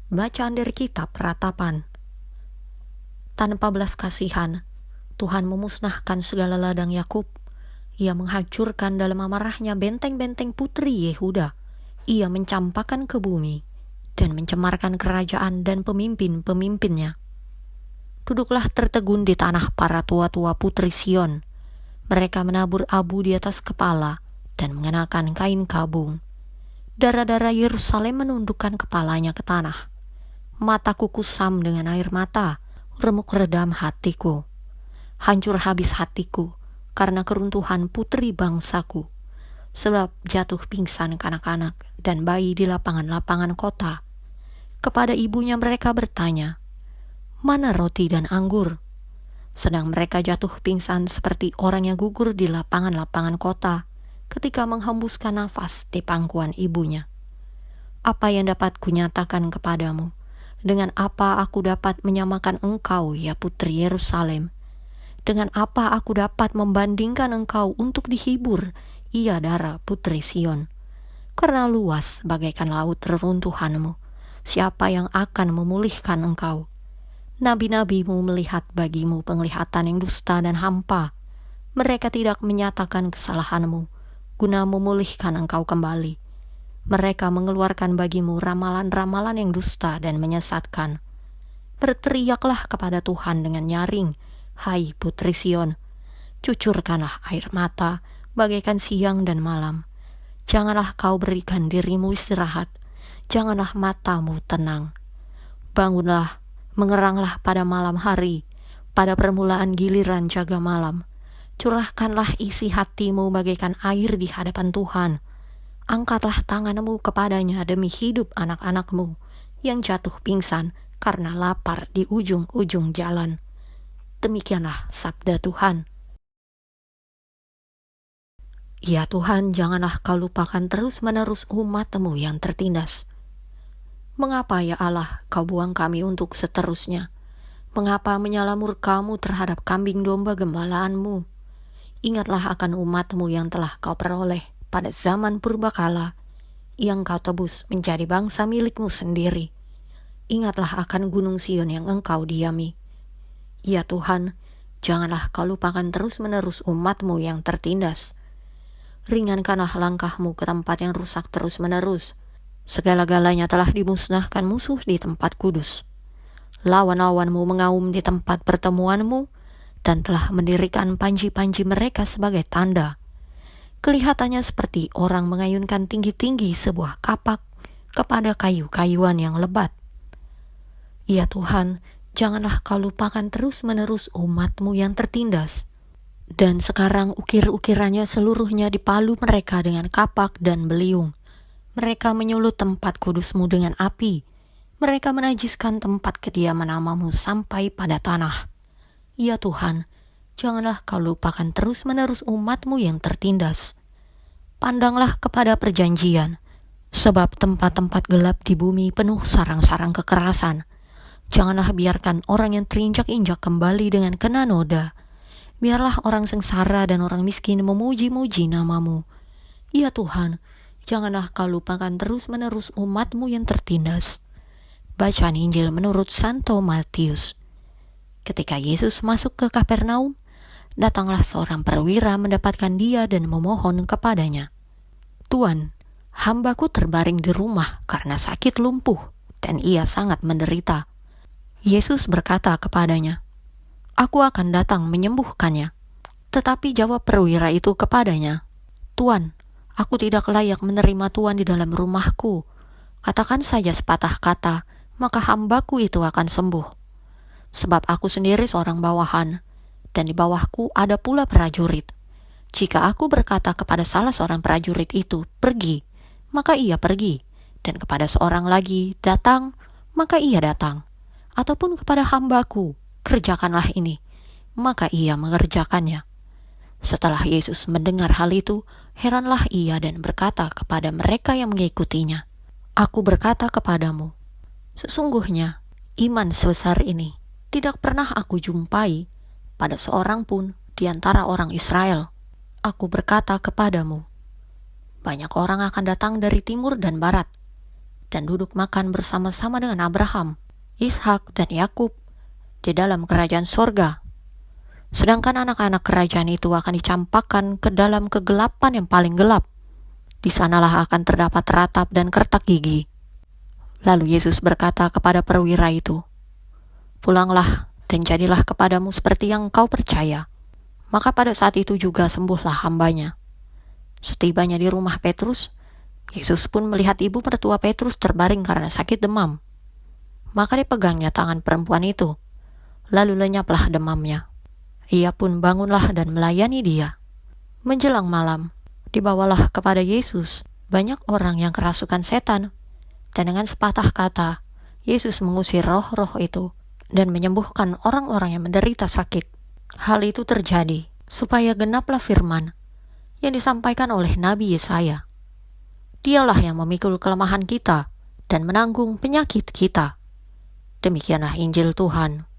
Bacaan dari kitab Ratapan. Tanpa belas kasihan, Tuhan memusnahkan segala ladang Yakub. Ia menghancurkan dalam amarahnya benteng-benteng putri Yehuda. Ia mencampakkan ke bumi dan mencemarkan kerajaan dan pemimpin-pemimpinnya. Duduklah tertegun di tanah para tua-tua putri Sion. Mereka menabur abu di atas kepala dan mengenakan kain kabung. Darah-darah Yerusalem menundukkan kepalanya ke tanah. Mataku kusam dengan air mata, remuk redam hatiku. Hancur habis hatiku karena keruntuhan putri bangsaku. Sebab jatuh pingsan kanak-kanak dan bayi di lapangan-lapangan kota. Kepada ibunya mereka bertanya, "Mana roti dan anggur?" Sedang mereka jatuh pingsan seperti orang yang gugur di lapangan-lapangan kota ketika menghembuskan nafas di pangkuan ibunya. Apa yang dapat kunyatakan kepadamu? Dengan apa aku dapat menyamakan engkau, ya putri Yerusalem? Dengan apa aku dapat membandingkan engkau untuk dihibur, ia darah putri Sion? Karena luas bagaikan laut reruntuhanmu, siapa yang akan memulihkan engkau? Nabi-nabimu melihat bagimu penglihatan yang dusta dan hampa. Mereka tidak menyatakan kesalahanmu, guna memulihkan engkau kembali. Mereka mengeluarkan bagimu ramalan-ramalan yang dusta dan menyesatkan. Berteriaklah kepada Tuhan dengan nyaring, hai putri Sion. Cucurkanlah air mata bagaikan siang dan malam. Janganlah kau berikan dirimu istirahat. Janganlah matamu tenang. Bangunlah, mengeranglah pada malam hari, pada permulaan giliran jaga malam. Curahkanlah isi hatimu bagaikan air di hadapan Tuhan. Angkatlah tanganmu kepadanya demi hidup anak-anakmu yang jatuh pingsan karena lapar di ujung-ujung jalan. Demikianlah sabda Tuhan. Ya Tuhan, janganlah kau lupakan terus-menerus umat-Mu yang tertindas. Mengapa ya Allah kau buang kami untuk seterusnya? Mengapa menyala murka-Mu terhadap kambing domba gembalaanmu? Ingatlah akan umat-Mu yang telah kau peroleh pada zaman purbakala, yang kau tebus menjadi bangsa milik-Mu sendiri. Ingatlah akan gunung Sion yang engkau diami. Ya Tuhan, janganlah kau lupakan terus-menerus umat-Mu yang tertindas. Ringankanlah langkah-Mu ke tempat yang rusak terus-menerus. Segala-galanya telah dimusnahkan musuh di tempat kudus. Lawan-lawan-Mu mengaum di tempat pertemuan-Mu, dan telah mendirikan panji-panji mereka sebagai tanda. Kelihatannya seperti orang mengayunkan tinggi-tinggi sebuah kapak kepada kayu-kayuan yang lebat. Ya Tuhan, janganlah kau lupakan terus-menerus umat-Mu yang tertindas. Dan sekarang ukir-ukirannya seluruhnya dipalu mereka dengan kapak dan beliung. Mereka menyulut tempat kudus-Mu dengan api. Mereka menajiskan tempat kediaman nama-Mu sampai pada tanah. Ya Tuhan, janganlah kau lupakan terus-menerus umat-Mu yang tertindas. Pandanglah kepada perjanjian, sebab tempat-tempat gelap di bumi penuh sarang-sarang kekerasan. Janganlah biarkan orang yang terinjak-injak kembali dengan kena noda. Biarlah orang sengsara dan orang miskin memuji-muji nama-Mu. Ya Tuhan, janganlah kau lupakan terus-menerus umat-Mu yang tertindas. Bacaan Injil menurut Santo Matius. Ketika Yesus masuk ke Kapernaum, datanglah seorang perwira mendapatkan dia dan memohon kepadanya, "Tuan, hambaku terbaring di rumah karena sakit lumpuh, dan ia sangat menderita." Yesus berkata kepadanya, "Aku akan datang menyembuhkannya." Tetapi jawab perwira itu kepadanya, "Tuan, aku tidak layak menerima Tuan di dalam rumahku. Katakan saja sepatah kata, maka hambaku itu akan sembuh. Sebab aku sendiri seorang bawahan, dan di bawahku ada pula prajurit. Jika aku berkata kepada salah seorang prajurit itu, 'Pergi,' maka ia pergi, dan kepada seorang lagi, 'Datang,' maka ia datang. Ataupun kepada hambaku, 'Kerjakanlah ini,' maka ia mengerjakannya." Setelah Yesus mendengar hal itu, heranlah ia dan berkata kepada mereka yang mengikutinya, "Aku berkata kepadamu, sesungguhnya iman sebesar ini tidak pernah aku jumpai pada seorang pun di antara orang Israel. Aku berkata kepadamu, banyak orang akan datang dari timur dan barat, dan duduk makan bersama-sama dengan Abraham, Ishak, dan Yakub di dalam kerajaan sorga. Sedangkan anak-anak kerajaan itu akan dicampakkan ke dalam kegelapan yang paling gelap. Di sanalah akan terdapat ratap dan kertak gigi. Lalu Yesus berkata kepada perwira itu, "Pulanglah dan jadilah kepadamu seperti yang kau percaya." Maka pada saat itu juga sembuhlah hambanya. Setibanya di rumah Petrus, Yesus pun melihat ibu mertua Petrus terbaring karena sakit demam. Maka dipegangnya tangan perempuan itu, lalu lenyaplah demamnya. Ia pun bangunlah dan melayani dia. Menjelang malam, dibawalah kepada Yesus banyak orang yang kerasukan setan, dan dengan sepatah kata, Yesus mengusir roh-roh itu dan menyembuhkan orang-orang yang menderita sakit. Hal itu terjadi supaya genaplah firman yang disampaikan oleh Nabi Yesaya. Dialah yang memikul kelemahan kita dan menanggung penyakit kita. Demikianlah Injil Tuhan.